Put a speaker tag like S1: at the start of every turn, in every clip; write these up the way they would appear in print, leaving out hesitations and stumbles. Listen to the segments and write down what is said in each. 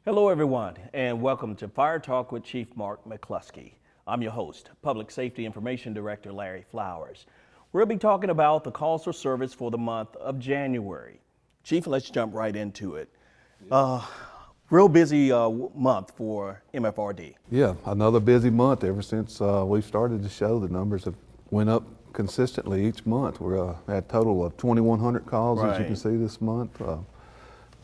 S1: Hello, everyone, and welcome to Fire Talk with Chief Mark McCluskey. I'm your host, Public Safety Information Director Larry Flowers. We'll be talking about the calls for service for the month of January. Chief, let's jump right into it. Real busy month for MFRD.
S2: Yeah, another busy month. Ever since we started the show, the numbers have went up consistently each month. We're at a total of 2,100 calls, as you can see this month.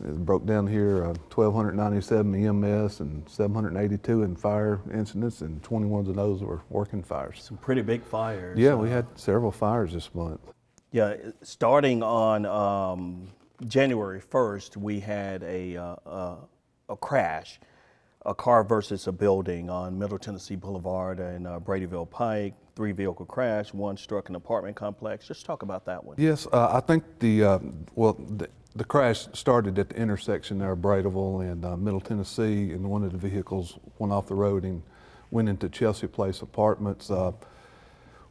S2: It broke down here 1,297 EMS and 782 in fire incidents, and 21 of those were working fires.
S1: Some pretty big fires.
S2: Yeah, we had several fires this month.
S1: Yeah, starting on January 1st, we had a crash, a car versus a building on Middle Tennessee Boulevard and Bradyville Pike. 3-vehicle crash, one struck an apartment complex. Just talk about that one.
S2: Yes, I think the crash started at the intersection there of Bradyville and Middle Tennessee, and one of the vehicles went off the road and went into Chelsea Place Apartments.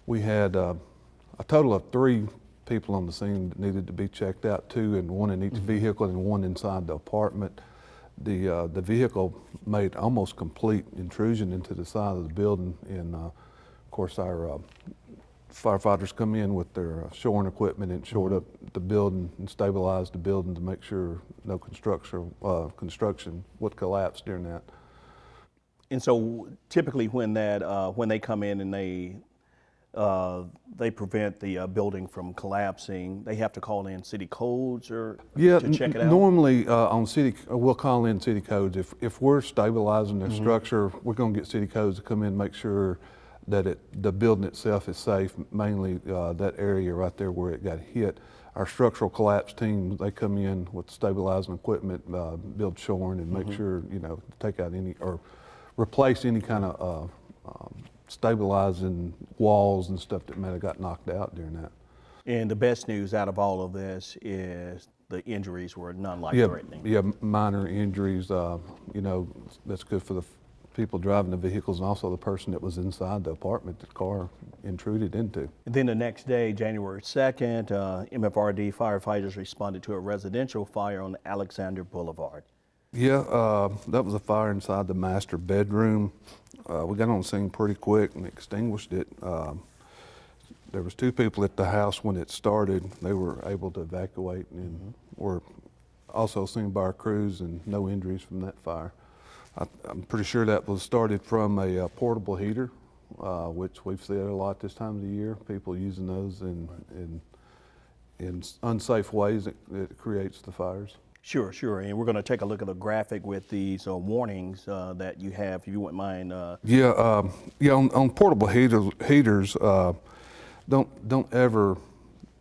S2: We had a total of 3 people on the scene that needed to be checked out, 2 and 1 in each vehicle and 1 inside the apartment. The vehicle made almost complete intrusion into the side of the building, and of course our firefighters come in with their shoring equipment and shored up the building and stabilized the building to make sure no construction would collapse during that.
S1: And so typically when they come in and they prevent the building from collapsing, they have to call in city codes to check it out?
S2: Normally we'll call in city codes. If we're stabilizing the structure, we're going to get city codes to come in and make sure that the building itself is safe, mainly that area right there where it got hit. Our structural collapse team, they come in with stabilizing equipment, build shoring, and make sure, take out any or replace any kind of stabilizing walls and stuff that may have got knocked out during that.
S1: And the best news out of all of this is the injuries were none life-threatening.
S2: Yeah, minor injuries, that's good for the people driving the vehicles and also the person that was inside the apartment the car intruded into.
S1: And then the next day, January 2nd, MFRD firefighters responded to a residential fire on Alexander Boulevard.
S2: Yeah, that was a fire inside the master bedroom. We got on the scene pretty quick and extinguished it. There was 2 people at the house when it started. They were able to evacuate and were also seen by our crews, and no injuries from that fire. I'm pretty sure that was started from a portable heater, which we've seen a lot this time of the year, people using those in unsafe ways that creates the fires.
S1: Sure. And we're going to take a look at a graphic with these warnings that you have, if you wouldn't mind.
S2: On portable heaters, don't ever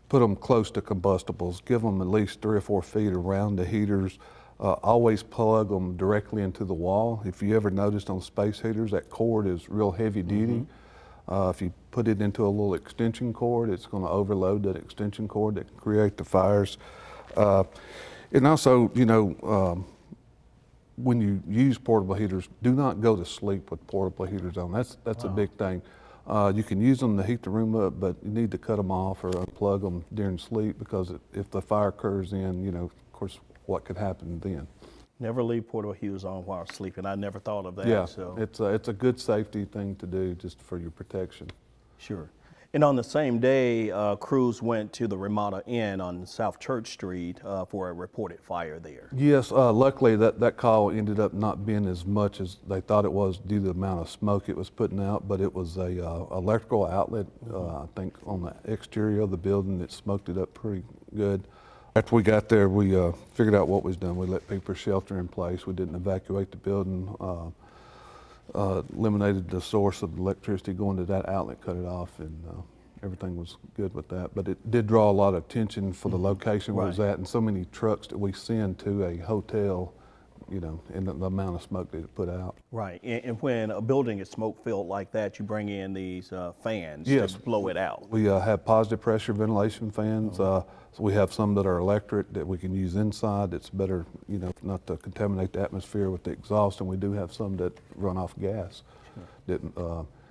S2: put them close to combustibles. Give them at least 3 or 4 feet around the heaters. Always plug them directly into the wall. If you ever noticed on space heaters, that cord is real heavy duty. If you put it into a little extension cord, it's going to overload that extension cord that can create the fires. And also, when you use portable heaters, do not go to sleep with portable heaters on. That's a big thing. You can use them to heat the room up, but you need to cut them off or unplug them during sleep, because if the fire occurs in, of course, what could happen then.
S1: Never leave portable heaters on while sleeping. I never thought of that.
S2: Yeah,
S1: so
S2: it's a good safety thing to do just for your protection.
S1: Sure. And on the same day, crews went to the Ramada Inn on South Church Street for a reported fire there.
S2: Yes, luckily that call ended up not being as much as they thought it was due to the amount of smoke it was putting out, but it was a electrical outlet, I think on the exterior of the building, that smoked it up pretty good. After we got there, we figured out what was done. We let people shelter in place. We didn't evacuate the building, eliminated the source of electricity going to that outlet, cut it off, and everything was good with that. But it did draw a lot of attention for the location where it was at, and so many trucks that we send to a hotel, and the amount of smoke that it put out.
S1: Right, and when a building is smoke-filled like that, you bring in these fans to blow it out.
S2: We have positive pressure ventilation fans. So we have some that are electric that we can use inside. It's better, not to contaminate the atmosphere with the exhaust, and we do have some that run off gas.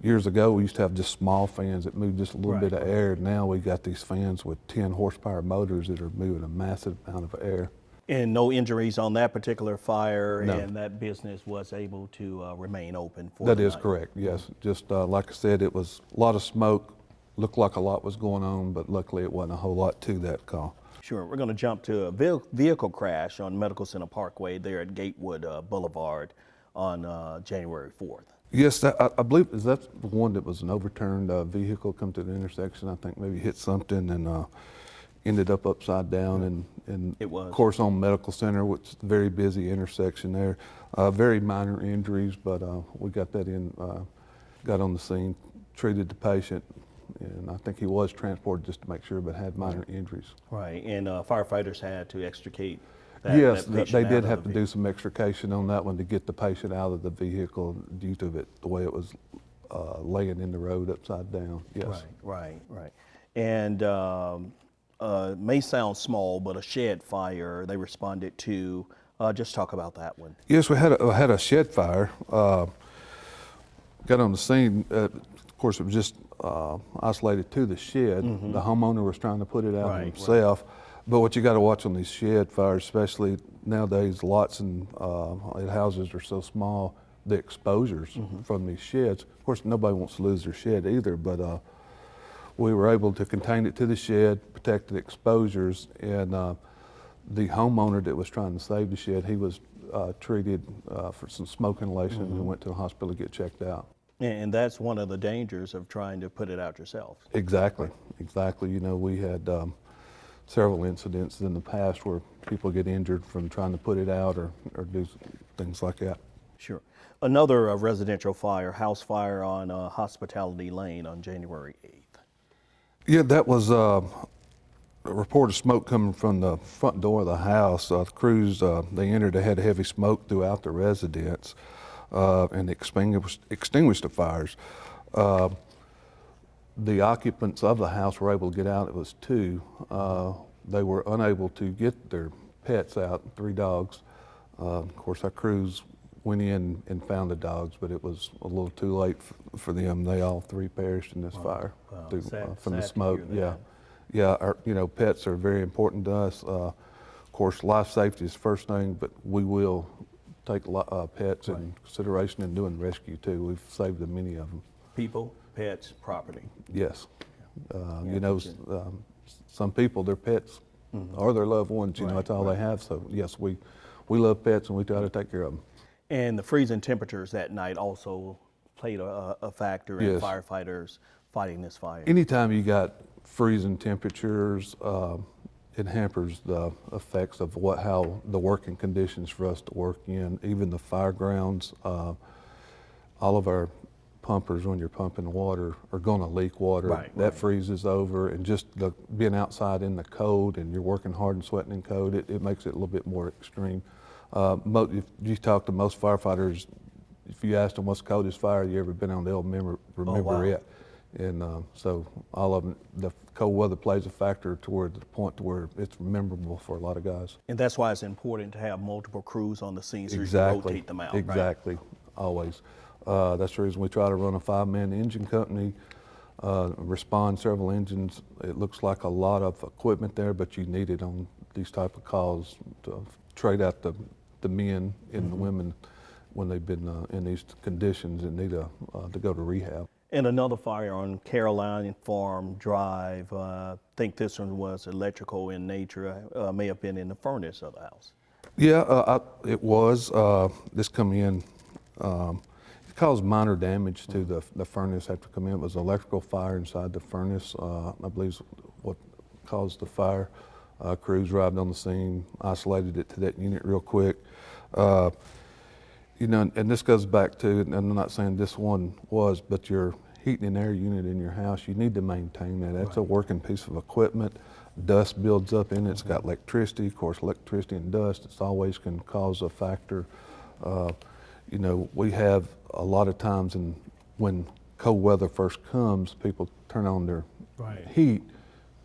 S2: Years ago, we used to have just small fans that moved just a little bit of air. Now we got these fans with 10 horsepower motors that are moving a massive amount of air.
S1: And no injuries on that particular fire,
S2: No.
S1: and that business was able to remain open for
S2: That
S1: the
S2: is
S1: night.
S2: correct, yes. Just like I said, it was a lot of smoke, looked like a lot was going on, but luckily it wasn't a whole lot to that call.
S1: Sure. We're going to jump to a vehicle crash on Medical Center Parkway there at Gatewood Boulevard on January 4th.
S2: Yes, I believe, is that the one that was an overturned vehicle come to the intersection? I think maybe hit something and ended up upside down, and
S1: It was.
S2: of course on Medical Center, which is a very busy intersection there. Very minor injuries, but we got that in, got on the scene, treated the patient, and I think he was transported just to make sure, but had minor injuries.
S1: Right. And firefighters had to extricate that,
S2: Yes,
S1: that patient
S2: they
S1: out
S2: did
S1: of
S2: have
S1: the
S2: to do some extrication on that one to get the patient out of the vehicle due to the way it was laying in the road upside down. Yes.
S1: Right. And may sound small, but a shed fire they responded to. Just talk about that one.
S2: Yes, we had a shed fire. Got on the scene. Of course, it was just isolated to the shed. The homeowner was trying to put it out
S1: Right,
S2: himself. But what you got to watch on these shed fires, especially nowadays, lots and houses are so small, the exposures from these sheds. Of course, nobody wants to lose their shed either, but we were able to contain it to the shed, protect the exposures, and the homeowner that was trying to save the shed, he was treated for some smoke inhalation and went to the hospital to get checked out.
S1: And that's one of the dangers of trying to put it out yourself.
S2: Exactly. You know, we had several incidents in the past where people get injured from trying to put it out or do things like that.
S1: Sure. Another residential fire, house fire on Hospitality Lane on January 8th.
S2: Yeah, that was a report of smoke coming from the front door of the house. The crews, they entered, they had heavy smoke throughout the residence and extinguished the fires. The occupants of the house were able to get out. It was two. They were unable to get their pets out, 3 dogs. Of course, our crews went in and found the dogs, but it was a little too late for them. They all 3 perished in this fire from the
S1: Sad to
S2: smoke.
S1: hear that.
S2: Yeah. Pets are very important to us. Of course, life safety is the first thing, but we will take pets in consideration in doing rescue too. We've saved many of them.
S1: People, pets, property.
S2: Yes.
S1: Yeah,
S2: Some people, their pets are their loved ones, that's all they have. So yes, we love pets and we try to take care of them.
S1: And the freezing temperatures that night also played a factor in
S2: Yes.
S1: firefighters fighting this fire.
S2: Anytime you got freezing temperatures, it hampers the effects of how the working conditions for us to work in. Even the fire grounds, all of our pumpers, when you're pumping water, are going to leak water. That freezes over, and just being outside in the cold and you're working hard and sweating in cold, it makes it a little bit more extreme. If you talk to most firefighters, if you ask them what's the coldest fire you ever been on, they'll remember it. And so all of them, the cold weather plays a factor toward the point to where it's memorable for a lot of guys.
S1: And that's why it's important to have multiple crews on the scene so you can rotate them out.
S2: Exactly, always. That's the reason we try to run a 5-man engine company, respond several engines. It looks like a lot of equipment there, but you need it on these type of calls to trade out the men and the women when they've been in these conditions and need to go to rehab.
S1: And another fire on Caroline Farm Drive. I think this one was electrical in nature, may have been in the furnace of the house.
S2: Yeah, it was. This come in, it caused minor damage to the furnace after come in. It was electrical fire inside the furnace, I believe is what caused the fire. Crews arrived on the scene, isolated it to that unit real quick. And this goes back to, and I'm not saying this one was, but your heating and air unit in your house, you need to maintain that. That's a working piece of equipment. Dust builds up in it. It's got electricity. Of course, electricity and dust, it's always can cause a factor. We have a lot of times when cold weather first comes, people turn on their heat.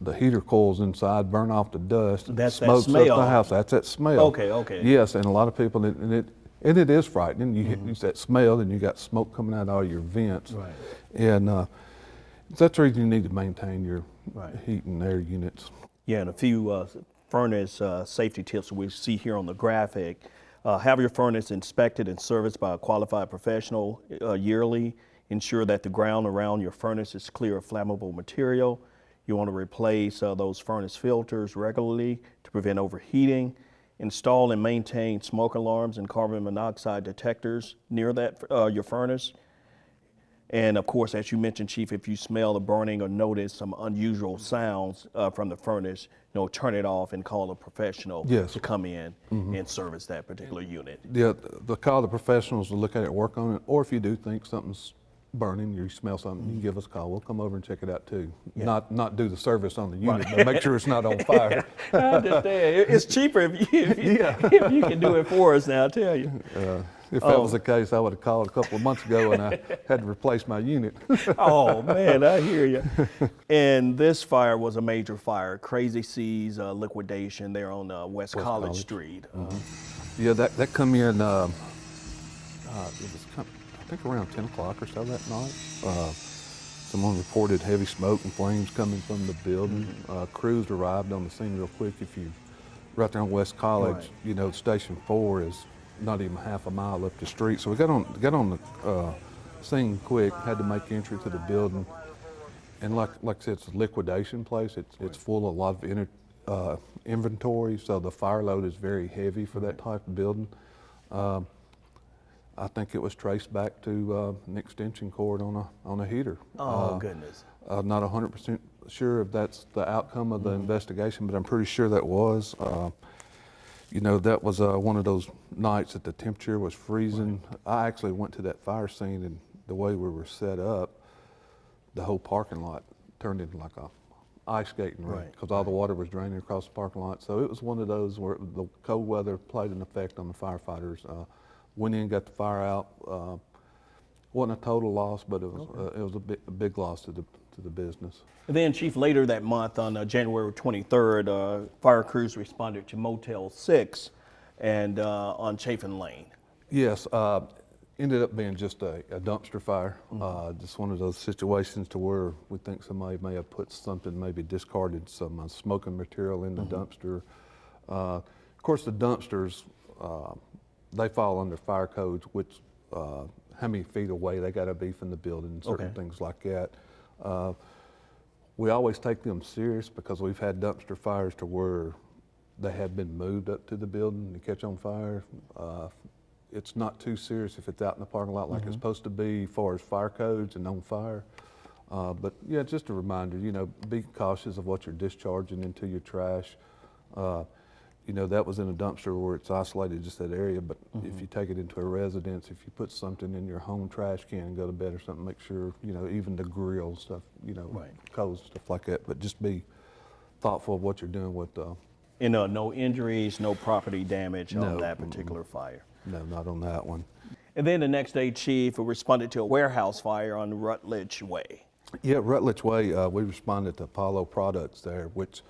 S2: The heater coils inside, burn off the dust.
S1: That's that
S2: smokes up
S1: smell.
S2: the house. That's that smell.
S1: Okay.
S2: Yes, and a lot of people, and it is frightening. You get that smell, and you got smoke coming out of all your vents. And that's the reason you need to maintain your heat and air units.
S1: Yeah, and a few furnace safety tips we see here on the graphic. Have your furnace inspected and serviced by a qualified professional yearly. Ensure that the ground around your furnace is clear of flammable material. You want to replace those furnace filters regularly to prevent overheating. Install and maintain smoke alarms and carbon monoxide detectors near that your furnace. And of course, as you mentioned, Chief, if you smell the burning or notice some unusual sounds from the furnace, turn it off and call a professional
S2: Yes.
S1: to come in and service that particular unit.
S2: Yeah, the call the professionals to look at it, work on it, or if you do think something's burning, you smell something, you can give us a call. We'll come over and check it out too.
S1: Yeah.
S2: Not do the service on the unit, but make sure it's not on fire.
S1: I understand. It's cheaper if you can do it for us now, I tell you.
S2: If that was the case, I would have called a couple of months ago and I had to replace my unit.
S1: Oh man, I hear you. And this fire was a major fire, Crazy Seas liquidation there on West College Street.
S2: Yeah, that come in, it was I think around 10 o'clock or so that night. Someone reported heavy smoke and flames coming from the building. Crews arrived on the scene real quick. If you right there on West College,
S1: Right.
S2: Station 4 is not even half a mile up the street. So we got on the scene quick, had to make entry to the building. And like I said, it's a liquidation place. It's full of a lot of inventory, so the fire load is very heavy for that type of building. I think it was traced back to an extension cord on a heater.
S1: Oh goodness.
S2: Not 100% sure if that's the outcome of the investigation, but I'm pretty sure that was. That was one of those nights that the temperature was freezing. I actually went to that fire scene, and the way we were set up, the whole parking lot turned into like a ice skating rink because all the water was draining across the parking lot. So it was one of those where the cold weather played an effect on the firefighters. Went in, got the fire out. Wasn't a total loss, but it was a big loss to the business.
S1: And then, Chief, later that month on January 23rd, fire crews responded to Motel 6 and on Chafin Lane.
S2: Yes, ended up being just a dumpster fire. Just one of those situations to where we think somebody may have put something, maybe discarded some smoking material in the dumpster. Of course, the dumpsters, they fall under fire codes, which how many feet away they got to be from the building, certain things like that. We always take them serious because we've had dumpster fires to where they have been moved up to the building to catch on fire. It's not too serious if it's out in the parking lot like it's supposed to be as far as fire codes and on fire. But yeah, just a reminder, be cautious of what you're discharging into your trash. That was in a dumpster where it's isolated, just that area, but if you take it into a residence, if you put something in your home trash can and go to bed or something, make sure, even the grill stuff, coals, stuff like that, but just be thoughtful of what you're doing with
S1: No injuries, no property damage on that particular fire.
S2: No, not on that one.
S1: And then the next day, Chief responded to a warehouse fire on Rutledge Way.
S2: Yeah, Rutledge Way, we responded to Apollo Products there, which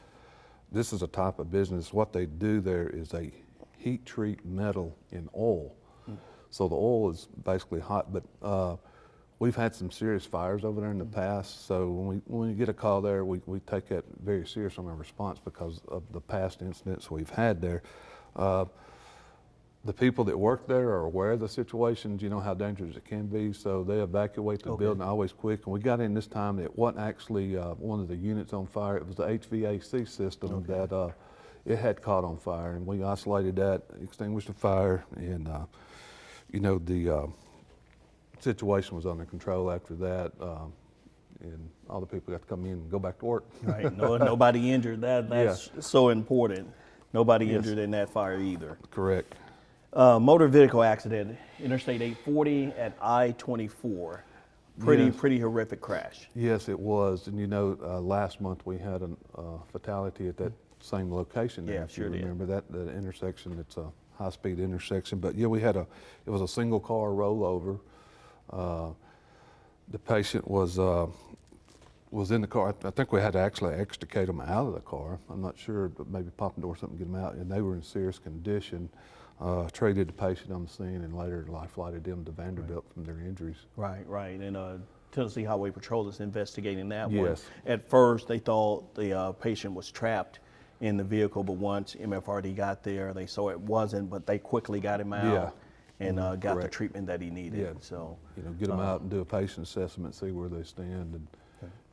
S2: this is a type of business. What they do there is they heat treat metal in oil. So the oil is basically hot, but we've had some serious fires over there in the past. So when we get a call there, we take that very serious on our response because of the past incidents we've had there. The people that work there are aware of the situations, how dangerous it can be, so they evacuate the building always quick. And we got in this time, it wasn't actually one of the units on fire, it was the HVAC system that it had caught on fire, and we isolated that, extinguished the fire, and the situation was under control after that, and all the people got to come in and go back to work.
S1: Right, nobody injured. That's so important. Nobody injured in that fire either.
S2: Correct.
S1: Motor vehicle accident, Interstate 840 at I-24. Pretty horrific crash.
S2: Yes, it was. And last month we had a fatality at that same location.
S1: Yeah,
S2: if
S1: sure
S2: you
S1: did.
S2: remember that intersection. It's a high-speed intersection. But yeah, it was a single car rollover. The patient was in the car. I think we had to actually extricate them out of the car. I'm not sure, but maybe pop the door or something, get them out. And they were in serious condition. Treated the patient on the scene and later life flighted them to Vanderbilt from their injuries.
S1: Right. And Tennessee Highway Patrol is investigating that one.
S2: Yes.
S1: At first, they thought the patient was trapped in the vehicle, but once MFRD got there, they saw it wasn't, but they quickly got him out
S2: Yeah.
S1: and got the
S2: Correct.
S1: treatment that he needed.
S2: Yeah.
S1: So,
S2: Get them out and do a patient assessment, see where they stand,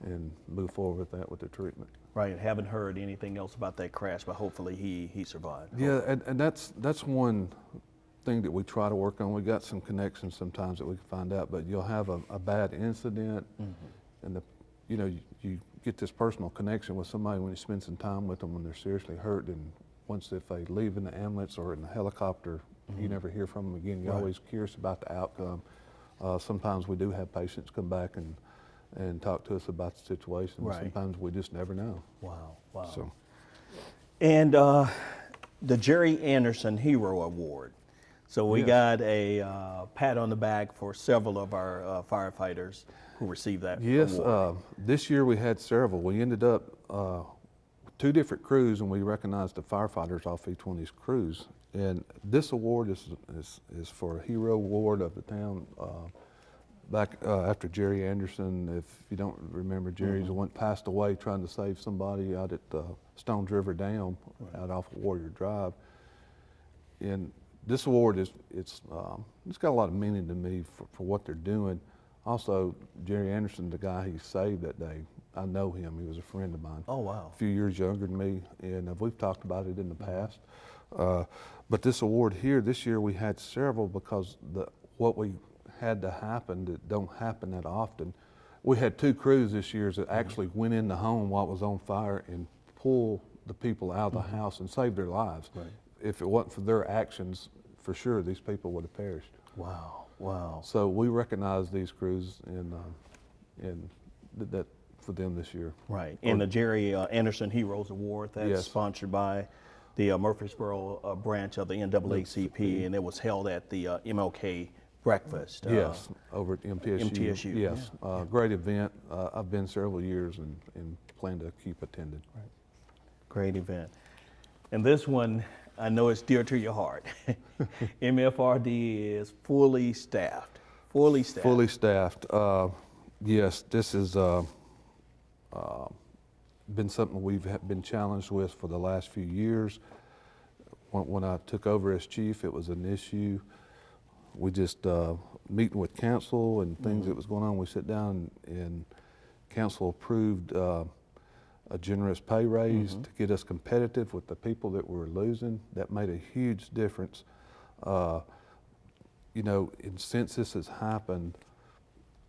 S2: and move forward with that with the treatment.
S1: right, haven't heard anything else about that crash, but hopefully he survived.
S2: Yeah, and that's one thing that we try to work on. We got some connections sometimes that we can find out, but you'll have a bad incident, and you get this personal connection with somebody when you spend some time with them when they're seriously hurt, and once if they leave in the ambulance or in the helicopter, you never hear from them again. You're
S1: Right.
S2: always curious about the outcome. Sometimes we do have patients come back and talk to us about the situation.
S1: Right.
S2: Sometimes we just never know.
S1: Wow, wow.
S2: So.
S1: And the Jerry Anderson Hero Award. So we
S2: Yes.
S1: got a pat on the back for several of our firefighters who received that
S2: Yes,
S1: award.
S2: this year we had several. We ended up with 2 different crews, and we recognized the firefighters off each one of these crews. And this award is for a hero award of the town. Back after Jerry Anderson, if you don't remember, Jerry's the one passed away trying to save somebody out at Stones River Dam out off of Warrior Drive. And this award it's got a lot of meaning to me for what they're doing. Also, Jerry Anderson, the guy he saved that day, I know him. He was a friend of mine.
S1: Oh, wow.
S2: A few years younger than me, and we've talked about it in the past. But this award here, this year we had several because what we had to happen that don't happen that often. We had 2 crews this year that actually went in the home while it was on fire and pulled the people out of the house and saved their lives.
S1: Right.
S2: If it wasn't for their actions, for sure these people would have perished.
S1: Wow, wow.
S2: So we recognize these crews and did that for them this year.
S1: Right. And the Jerry Anderson Heroes Award that's
S2: Yes.
S1: sponsored by the Murfreesboro branch of the NAACP, and it was held at the MLK breakfast.
S2: Yes, over at MTSU.
S1: MTSU,
S2: Yes, great event. I've been several years and plan to keep attending.
S1: Great event. And this one, I know it's dear to your heart. MFRD is fully staffed. Fully staffed.
S2: Fully staffed. Yes, this has been something we've been challenged with for the last few years. When I took over as chief, it was an issue. We just meeting with council and things that was going on. We sit down and council approved a generous pay raise to get us competitive with the people that we're losing. That made a huge difference. And since this has happened,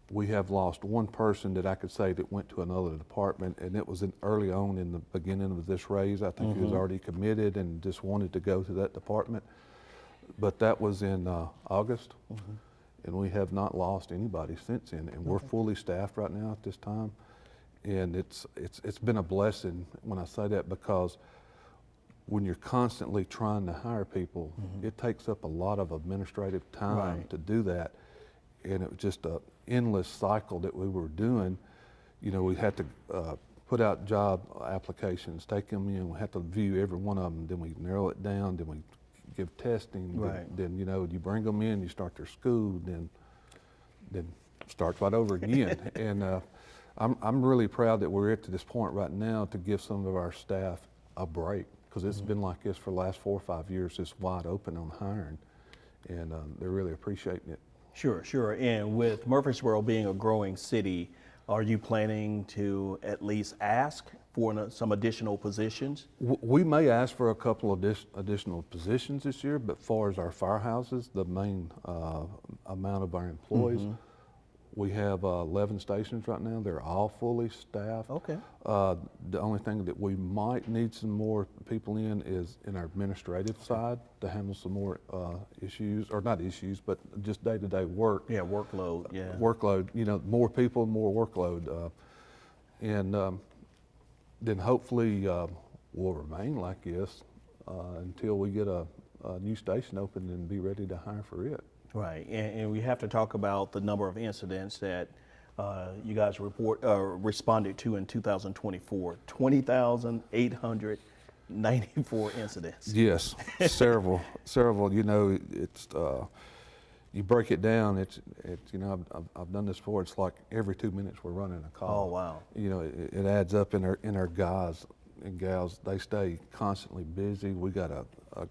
S2: we have lost one person that I could say that went to another department, and it was early on in the beginning of this raise. I think he was already committed and just wanted to go to that department. But that was in August, and we have not lost anybody since then. And we're fully staffed right now at this time. And it's been a blessing when I say that, because when you're constantly trying to hire people, it takes up a lot of administrative time
S1: Right.
S2: to do that. And it was just an endless cycle that we were doing. We had to put out job applications, take them in, we had to view every one of them, then we narrow it down, then we give testing,
S1: Right.
S2: then you bring them in, you start their school, then starts right over again. And I'm really proud that we're at to this point right now to give some of our staff a break, because it's been like this for the last 4 or 5 years, just wide open on hiring, and they're really appreciating it.
S1: Sure, sure. And with Murfreesboro being a growing city, are you planning to at least ask for some additional positions?
S2: We may ask for a couple of additional positions this year, but far as our firehouses, the main amount of our employees, we have 11 stations right now. They're all fully staffed.
S1: Okay.
S2: The only thing that we might need some more people in is in our administrative side to handle some more issues, or not issues, but just day-to-day work.
S1: Yeah, workload, yeah.
S2: Workload, more people, more workload. And then hopefully we'll remain like this until we get a new station open and be ready to hire for it.
S1: Right, and we have to talk about the number of incidents that you guys responded to in 2024, 20,894 incidents.
S2: Yes, several. It's you break it down. It's I've done this before. It's like every 2 minutes we're running a call.
S1: Oh, wow.
S2: It adds up in our guys. and gals, they stay constantly busy. We got a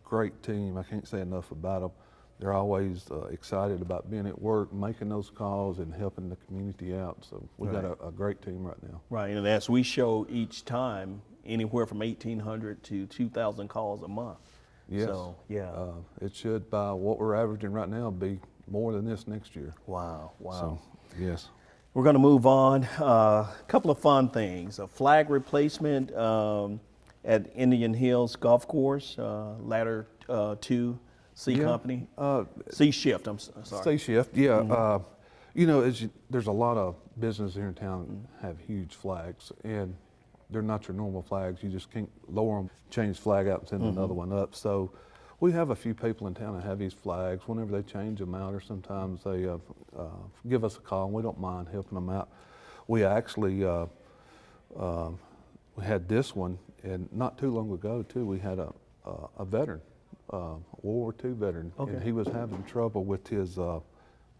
S2: great team. I can't say enough about them. They're always excited about being at work, making those calls and helping the community out. So we got a great team right now.
S1: Right, and as we show each time, anywhere from 1,800 to 2,000 calls a month.
S2: Yes.
S1: So, yeah.
S2: It should, by what we're averaging right now, be more than this next year.
S1: Wow, wow.
S2: So, yes.
S1: We're going to move on. A couple of fun things. A flag replacement at Indian Hills Golf Course, Ladder 2 C
S2: Yeah,
S1: Company. C Shift, sorry.
S2: Stay shift, yeah. You know, there's a lot of businesses here in town have huge flags, and they're not your normal flags. You just can't lower them, change flag out, and send another one up. So we have a few people in town that have these flags. Whenever they change them out, or sometimes they give us a call, and we don't mind helping them out. We actually we had this one, and not too long ago too, we had a veteran, World War II veteran, and he was having trouble with his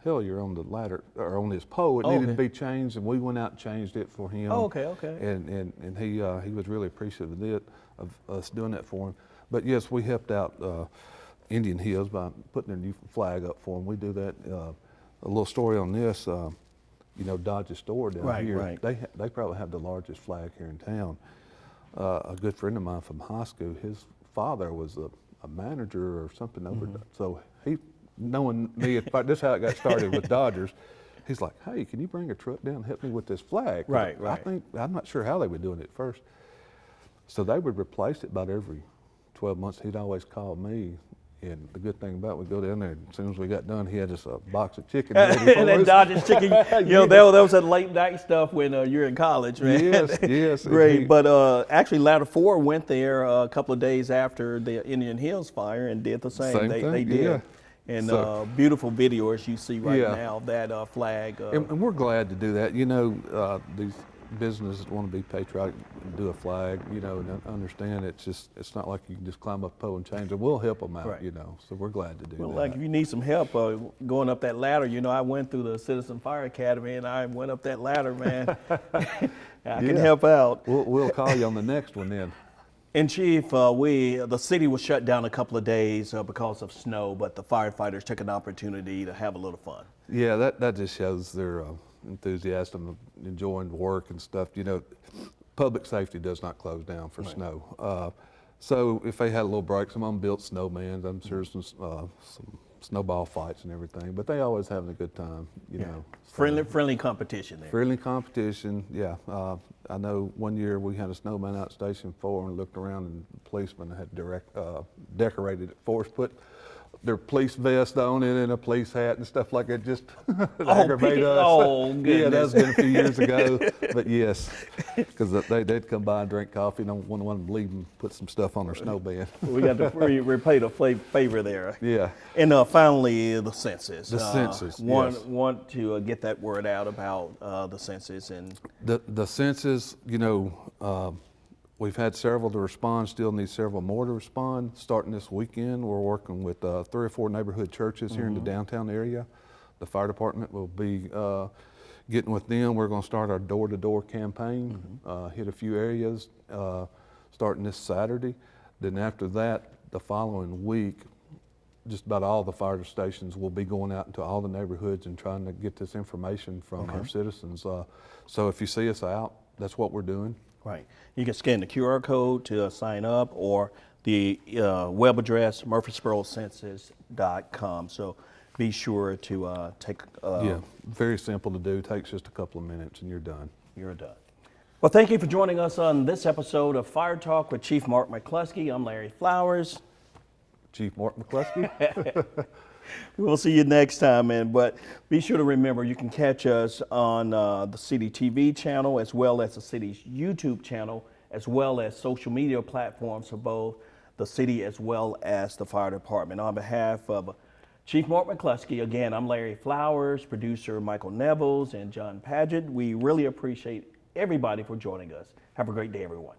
S2: Hellier on the ladder, or on his pole. It needed to be changed, and we went out and changed it for him.
S1: Oh, okay, okay.
S2: And he was really appreciative of us doing that for him. But yes, we helped out Indian Hills by putting their new flag up for them. We do that. A little story on this, you know, Dodge's store down here, they probably have the largest flag here in town. A good friend of mine from high school, his father was a manager or something over there. So he, knowing me, this is how it got started with Dodgers. He's like, hey, can you bring a truck down and help me with this flag?
S1: Right.
S2: I'm not sure how they were doing it at first. So they would replace it about every 12 months. He'd always call me. And the good thing about it, we'd go down there, and as soon as we got done, he had us a box of chicken ready for
S1: And then
S2: us.
S1: Dodgers chicken, you know, that was that late night stuff when you're in college, man.
S2: Yes.
S1: Great.
S2: Indeed.
S1: But actually, Ladder 4 went there a couple of days after the Indian Hills fire and did the same. They did.
S2: Yeah.
S1: And
S2: So-
S1: beautiful video as you see right
S2: Yeah.
S1: now of that flag.
S2: And we're glad to do that. You know, these businesses want to be patriotic and do a flag, you know, and understand it's not like you can just climb up a pole and change it. We'll help them out,
S1: Right.
S2: you know, so we're glad to do
S1: Well,
S2: that.
S1: like if you need some help going up that ladder, you know, I went through the Citizen Fire Academy and I went up that ladder, man. I can help out.
S2: We'll call you on the next one then.
S1: And Chief, the city was shut down a couple of days because of snow, but the firefighters took an opportunity to have a little fun.
S2: Yeah, that just shows their enthusiasm of enjoying work and stuff. You know, public safety does not close down for snow. So if they had a little break, some of them built snowmans. I'm sure some snowball fights and everything, but they always having a good time, you know. So,
S1: Friendly competition there.
S2: friendly competition, yeah. I know one year we had a snowman out at Station 4 and looked around, and the policemen had decorated it for us, put their police vest on it and a police hat and stuff like that, just to aggravate us.
S1: Oh,
S2: Yeah, that's
S1: goodness.
S2: been a few years ago, but yes, because they'd come by and drink coffee, and one of them leave and put some stuff on their snowband.
S1: We got to repay the favor there.
S2: Yeah.
S1: And finally, the census.
S2: The census, yes.
S1: Want to get that word out about the census and
S2: The census, you know, we've had several to respond, still need several more to respond. Starting this weekend, we're working with 3 or 4 neighborhood churches here in the downtown area. The fire department will be getting with them. We're going to start our door-to-door campaign, hit a few areas starting this Saturday. Then after that, the following week, just about all the fire stations will be going out into all the neighborhoods and trying to get this information from our citizens. So if you see us out, that's what we're doing.
S1: right. You can scan the QR code to sign up or the web address murfreesborocensus.com. So be sure to take.
S2: Yeah, very simple to do. Takes just a couple of minutes and you're done.
S1: You're done. Well, thank you for joining us on this episode of Fire Talk with Chief Mark McCluskey. I'm Larry Flowers.
S2: Chief Mark McCluskey.
S1: We'll see you next time, man. But be sure to remember you can catch us on the City TV channel as well as the city's YouTube channel, as well as social media platforms for both the city as well as the fire department. On behalf of Chief Mark McCluskey, again, I'm Larry Flowers, producer Michael Nevels, and John Paget. We really appreciate everybody for joining us. Have a great day, everyone.